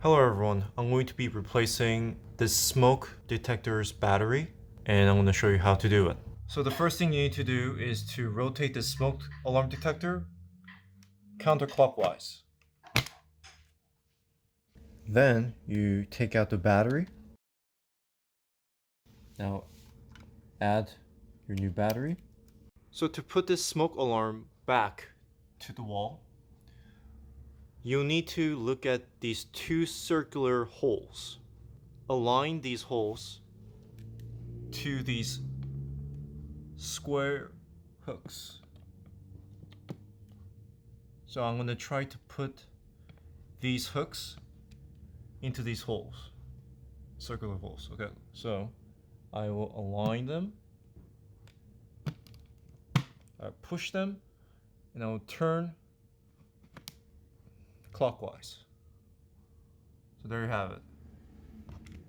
Hello everyone, I'm going to be replacing this smoke detector's battery and I'm going to show you how to do it. So the first thing you need to do is to rotate the smoke alarm detector counterclockwise. Then you take out the battery. Now add your new battery. So to put this smoke alarm back to the wall, you'll need to look at these two circular holes. Align these holes to these square hooks. So I'm going to try to put these hooks into these holes, circular holes. Okay, so I will align them, I push them, and I will turn clockwise. So there you have it.